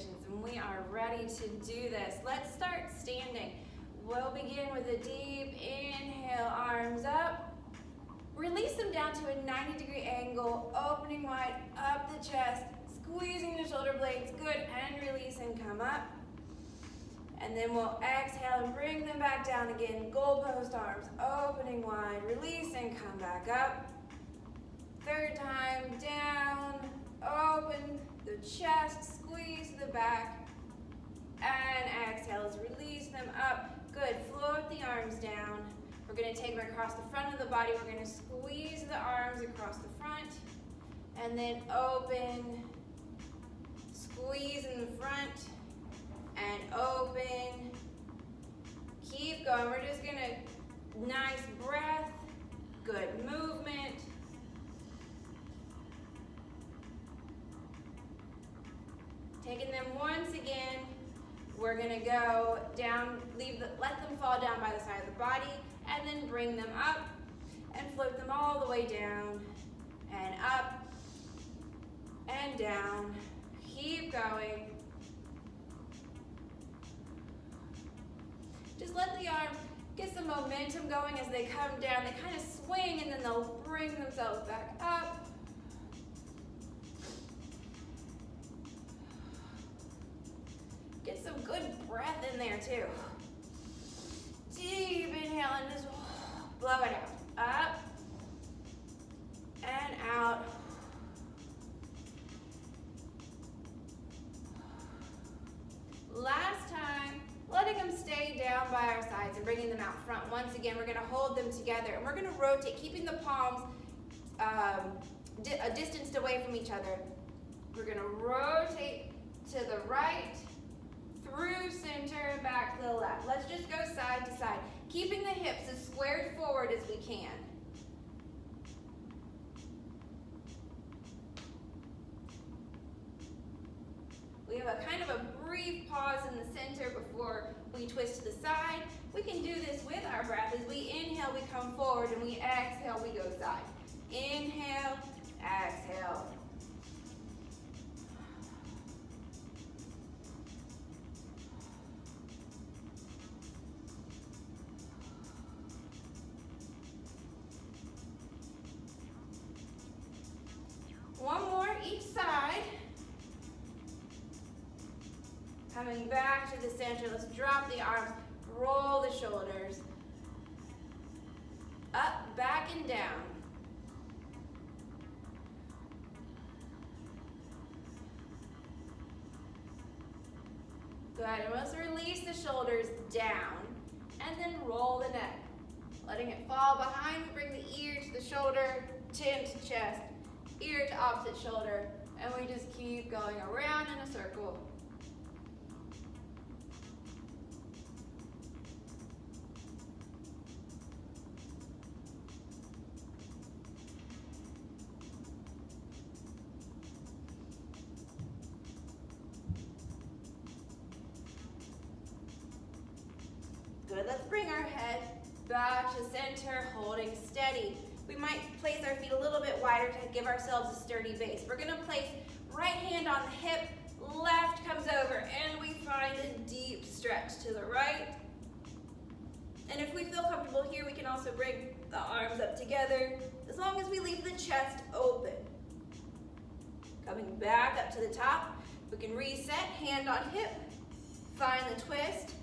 positions, and we are ready to do this. Let's start standing. We'll begin with a deep inhale, arms up. Release them down to a 90-degree angle, opening wide up the chest, squeezing the shoulder blades, good, and release and come up. And then we'll exhale and bring them back down again, goalpost arms, opening wide, release and come back up. Third time, down, open the chest, squeeze the back, and exhale as release them up. Good, float the arms down. We're gonna take them across the front of the body. We're gonna squeeze the arms across the front, and then open, squeeze in the front, and open. Keep going. We're just gonna, nice breath, good movement. Taking them once again, we're gonna go down, let them fall down by the side of the body, and then bring them up and float them all the way down and up and down. Keep going. Just let the arms get some momentum going as they come down. They kind of swing and then they'll bring themselves back up. Get some good breath in there too. Deep inhale and just blow it out. Up and out. Last time, letting them stay down by our sides and bringing them out front. Once again, we're gonna hold them together and we're gonna rotate, keeping the palms distanced away from each other. We're gonna rotate to the right, through center and back to the left. Let's just go side to side, keeping the hips as squared forward as we can. We have a kind of a brief pause in the center before we twist to the side. We can do this with our breath. As we inhale, we come forward, and we exhale, we go side. Inhale, exhale. One more each side. Coming back to the center, let's drop the arms, roll the shoulders. Up, back, and down. Good, and let's release the shoulders down, and then roll the neck. Letting it fall behind, we bring the ear to the shoulder, chin to chest, ear to opposite shoulder, and we just keep going around in a circle. Good, let's bring our head back to center, holding steady. We might place our feet a little bit wider to give ourselves a sturdy base. We're gonna place right hand on the hip, left comes over, and we find a deep stretch to the right. And if we feel comfortable here, we can also bring the arms up together, as long as we leave the chest open. Coming back up to the top, we can reset, hand on hip, find the twist.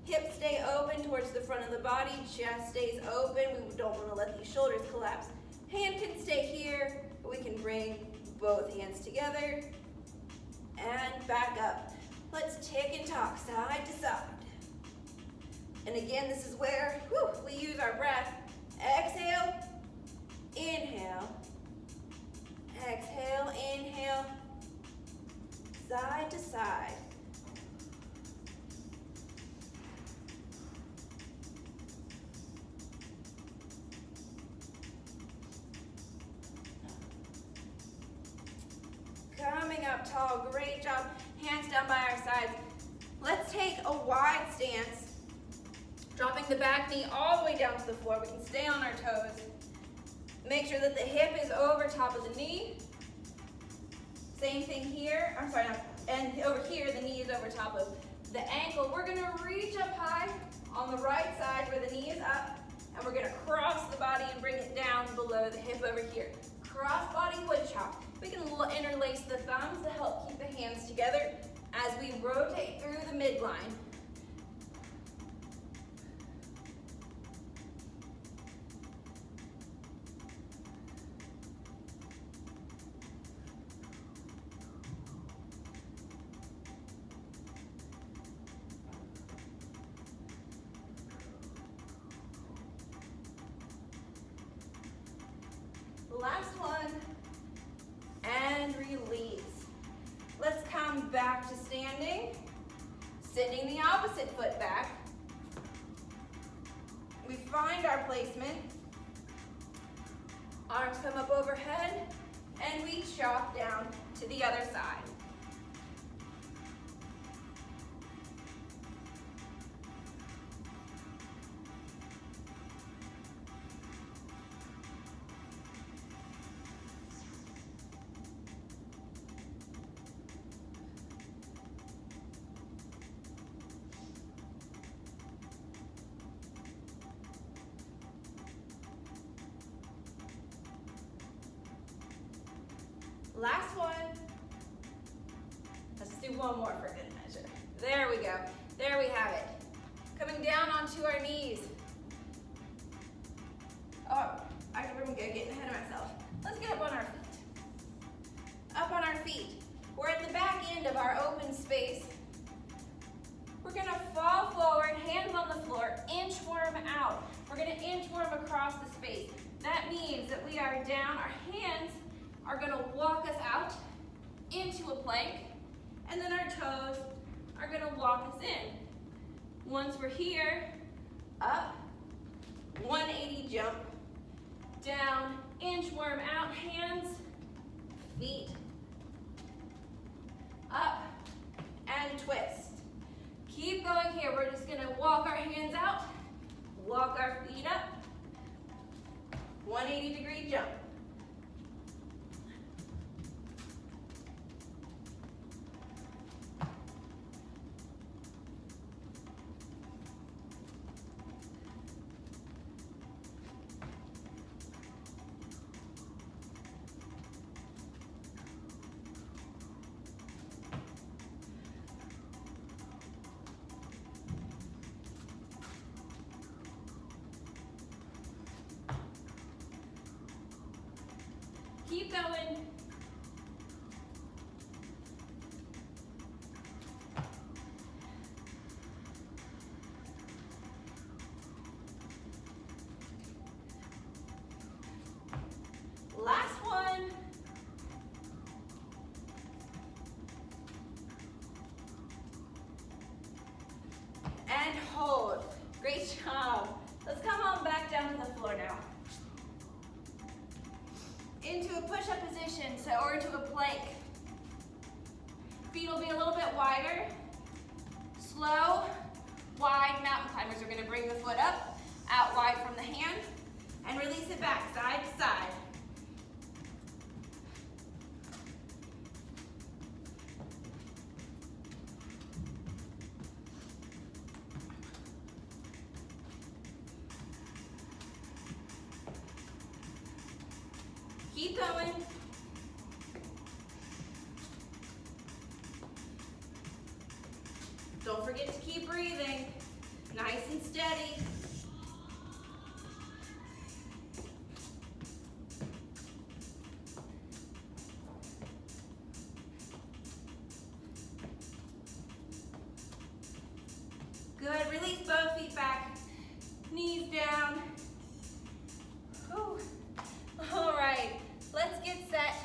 Hips stay open towards the front of the body, chest stays open. We don't want to let these shoulders collapse. Hand can stay here, but we can bring both hands together and back up. Let's tick and tock side to side. And again, this is where we use our breath. Exhale, inhale, exhale, inhale, side to side. Coming up tall, great job. Hands down by our sides. Let's take a wide stance, dropping the back knee all the way down to the floor. We can stay on our toes. Make sure that the hip is over top of the knee. Same thing here, and over here, the knee over top of the ankle. We're gonna reach up high on the right side where the knee is up, and we're gonna cross the body and bring it down below the hip over here. Cross body wood chop. We can interlace the thumbs to help keep the hands together as we rotate through the midline. Last one, and release. Let's come back to standing, sending the opposite foot back. We find our placement. Arms come up overhead, and we chop down to the other side. Last one. Let's do one more for good measure. There we go. There we have it. Coming down onto our knees. Oh, I'm getting ahead of myself. Let's get up on our feet. Up on our feet. We're at the back end of our open space. We're gonna fall forward, hands on the floor, inchworm out. We're gonna inchworm across the space. That means that we are down, our hands are gonna walk us out into a plank, and then our toes are gonna walk us in. Once we're here, up, 180 jump, down, inchworm out, hands, feet, up, and twist. Keep going here. We're just gonna walk our hands out, walk our feet up, 180-degree jump. Keep going. Last one. And hold. Great job. Let's come on back down to the floor now. Into a push-up position, or into a plank. Feet will be a little bit wider. Slow, wide mountain climbers. We're gonna bring the foot up, out wide from the hand, and release it back, side to side. Keep going. Don't forget to keep breathing. Nice and steady. Good. Release both feet back. Knees down. Whew. All right. Let's get set.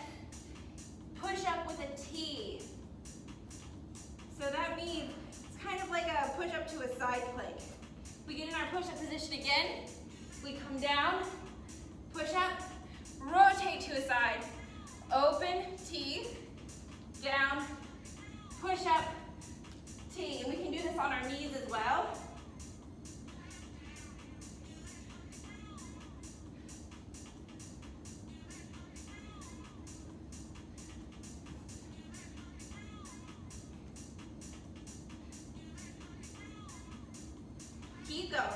Push up with a T. So that means it's kind of like a push up to a side plank. We get in our push up position again. We come down, push up, rotate to a side, open, T, down, push up, T. And we can do this on our knees as well. keep going.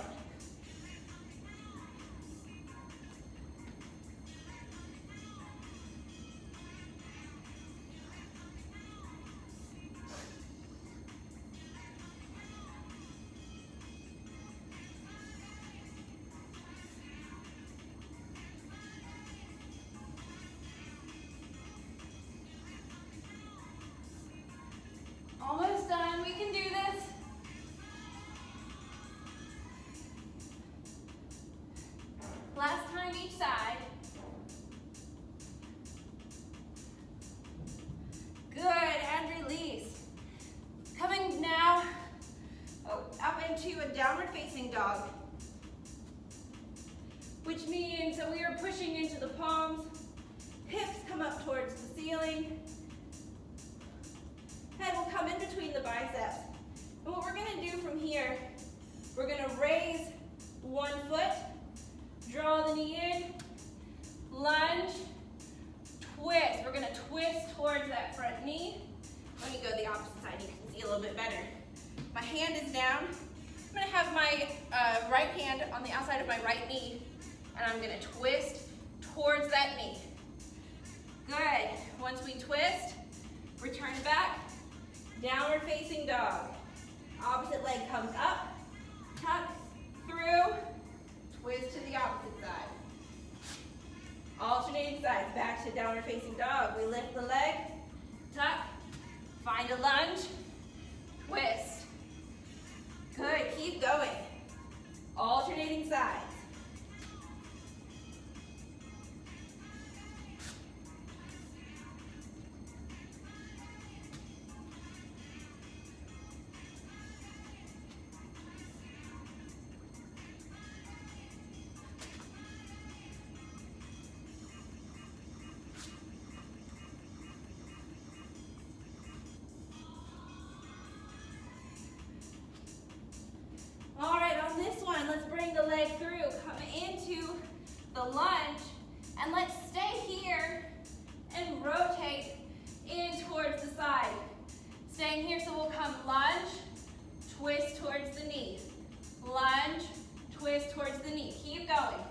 Almost done. We can do this. Last time each side. Good, and release. Coming now up into a downward facing dog, which means that we are pushing into the palms, hips come up towards the ceiling, head will come in between the biceps. And what we're gonna do from here, we're gonna raise one foot, draw the knee in, lunge, twist. We're gonna twist towards that front knee. Let me go the opposite side, you can see a little bit better. My hand is down. I'm gonna have my right hand on the outside of my right knee, and I'm gonna twist towards that knee. Good. Once we twist, return back, downward facing dog. Opposite leg comes up, tuck, through, twist to the opposite side. Alternating sides, back to downward facing dog. We lift the leg, tuck, find a lunge, twist. Good, keep going. Alternating sides. All right, on this one, let's bring the leg through, come into the lunge, and let's stay here and rotate in towards the side. Staying here, so we'll come lunge, twist towards the knee. Lunge, twist towards the knee. Keep going.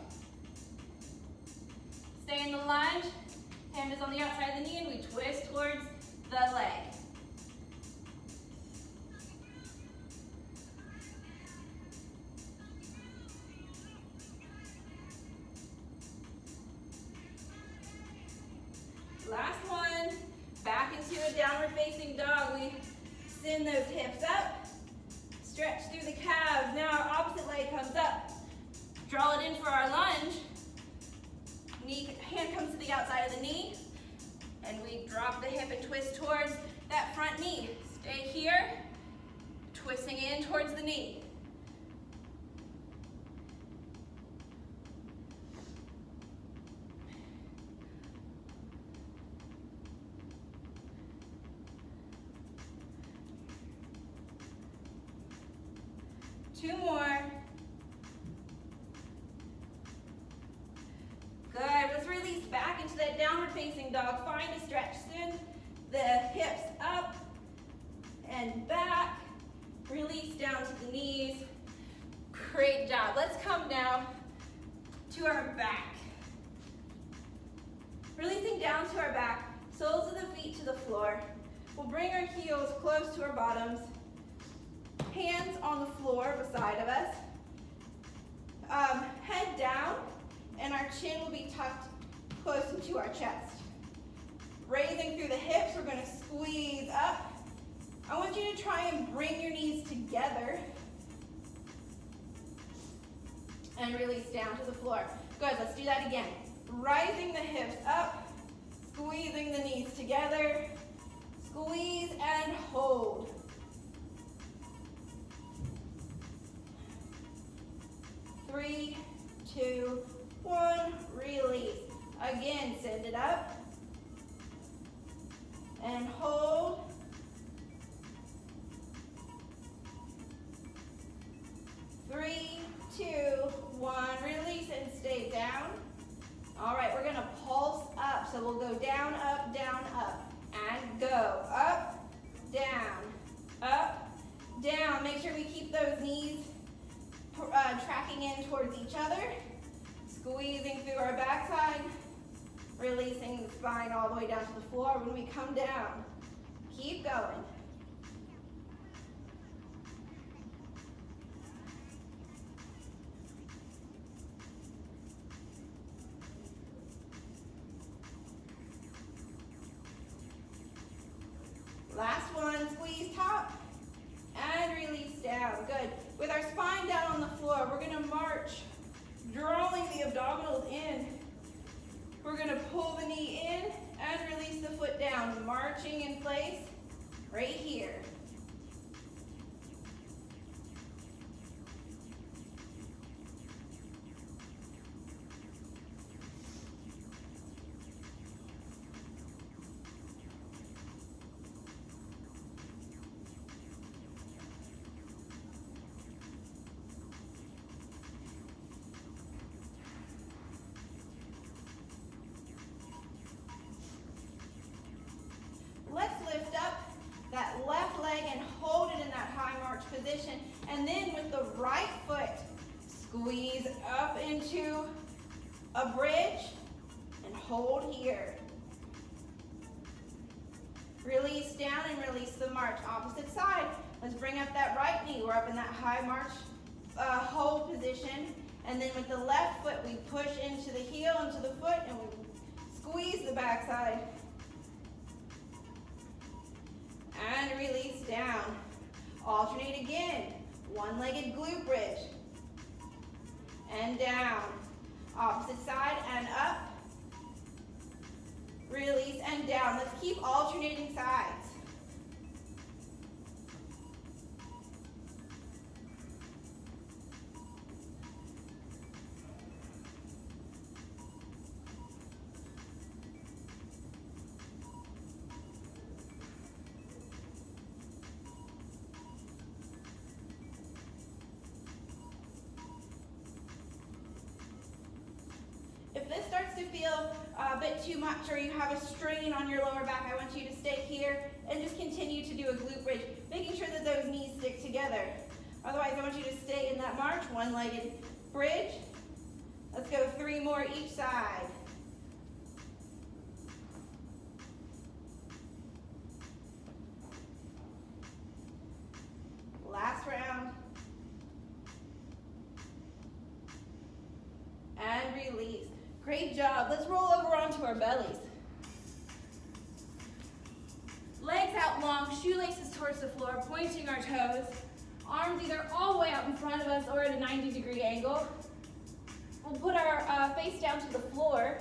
Stay in the lunge, hand is on the outside of the knee, and we twist towards the leg. Last one, back into a downward facing dog. We send those hips up, stretch through the calves. Now our opposite leg comes up. Draw it in for our lunge. Hand comes to the outside of the knee, and we drop the hip and twist towards that front knee. Stay here, twisting in towards the knee. Two more. Good. Let's release back into that downward facing dog. Find a stretch. Send the hips up and back. Release down to the knees. Great job. Let's come now to our back. Releasing down to our back, soles of the feet to the floor. We'll bring our heels close to our bottoms. Hands on the floor beside of us. Head down, and our chin will be tucked close into our chest. Raising through the hips, we're going to squeeze up. I want you to try and bring your knees together and release down to the floor. Good, let's do that again. Rising the hips up, squeezing the knees together, squeeze and hold. Three, two, one, release. Again, send it up and hold. Three, two, one, release and stay down. All right, we're gonna pulse up. So we'll go down, up, and go. Up, down, down. Make sure we keep those knees tracking in towards each other, squeezing through our backside, releasing the spine all the way down to the floor. When we come down, keep going. Last one, squeeze top and release down. Good. With our spine down on the floor, we're going to march, drawing the abdominals in. We're going to pull the knee in and release the foot down, marching in place right here. Let's lift up that left leg and hold it in that high march position. And then with the right foot, squeeze up into a bridge and hold here. Release down and release the march. Opposite side. Let's bring up that right knee. We're up in that high march hold position. And then with the left foot, we push into the heel, into the foot, and we squeeze the backside. And release down. Alternate again. One-legged glute bridge. And down. Opposite side and up. Release and down. Let's keep alternating sides. If this starts to feel a bit too much or you have a strain on your lower back, I want you to stay here and just continue to do a glute bridge, making sure that those knees stick together. Otherwise, I want you to stay in that march, one-legged bridge. Let's go 3 more each side. Last round. And release. Great job. Let's roll over onto our bellies. Legs out long, shoelaces towards the floor, pointing our toes. Arms either all the way out in front of us or at a 90-degree angle. We'll put our face down to the floor,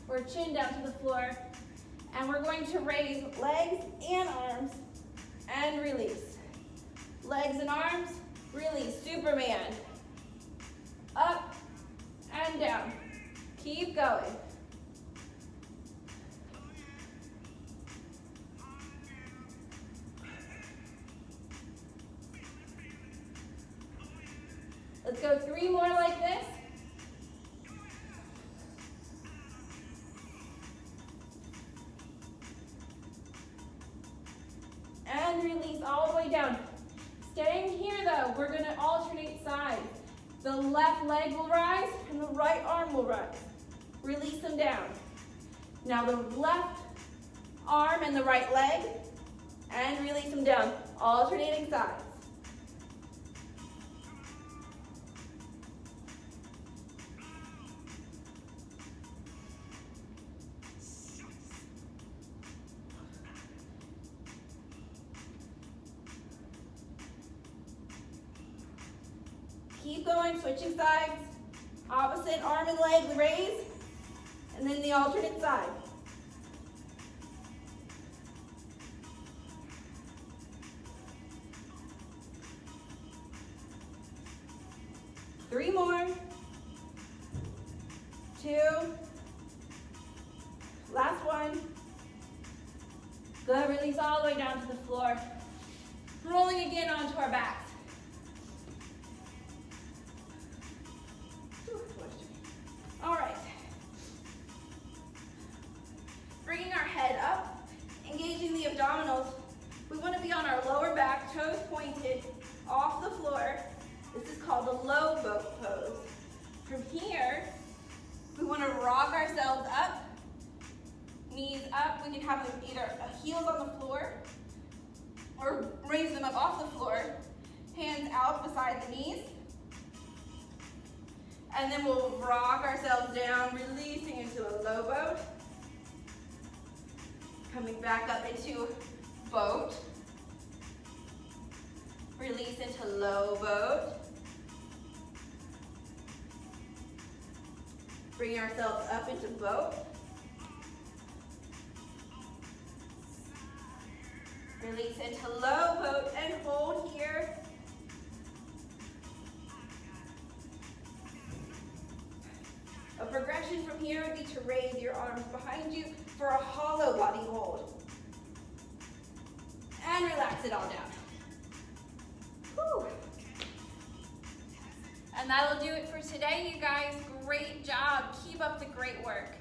or chin down to the floor, and we're going to raise legs and arms and release. Legs and arms, release. Superman. Up and down. Keep going. Let's go 3 more like this. And release all the way down. Staying here though, we're going to alternate sides. The left leg will rise and the right arm will rise. Release them down. Now the left arm and the right leg, and release them down. Alternating sides. Keep going, switching sides. Opposite arm and leg raise, and then the alternate side. Three more. 2. Last one. Good, release all the way down to the floor. Rolling again onto our backs. All right. Bringing our head up, engaging the abdominals. We want to be on our lower back, toes pointed, off the floor. This is called a low by the knees. And then we'll rock ourselves down, releasing into a low boat. Coming back up into boat. Release into low boat. Bring ourselves up into boat. Release into low boat and hold here. A progression from here would be to raise your arms behind you for a hollow body hold. And relax it all down. Whew. And that'll do it for today, you guys. Great job. Keep up the great work.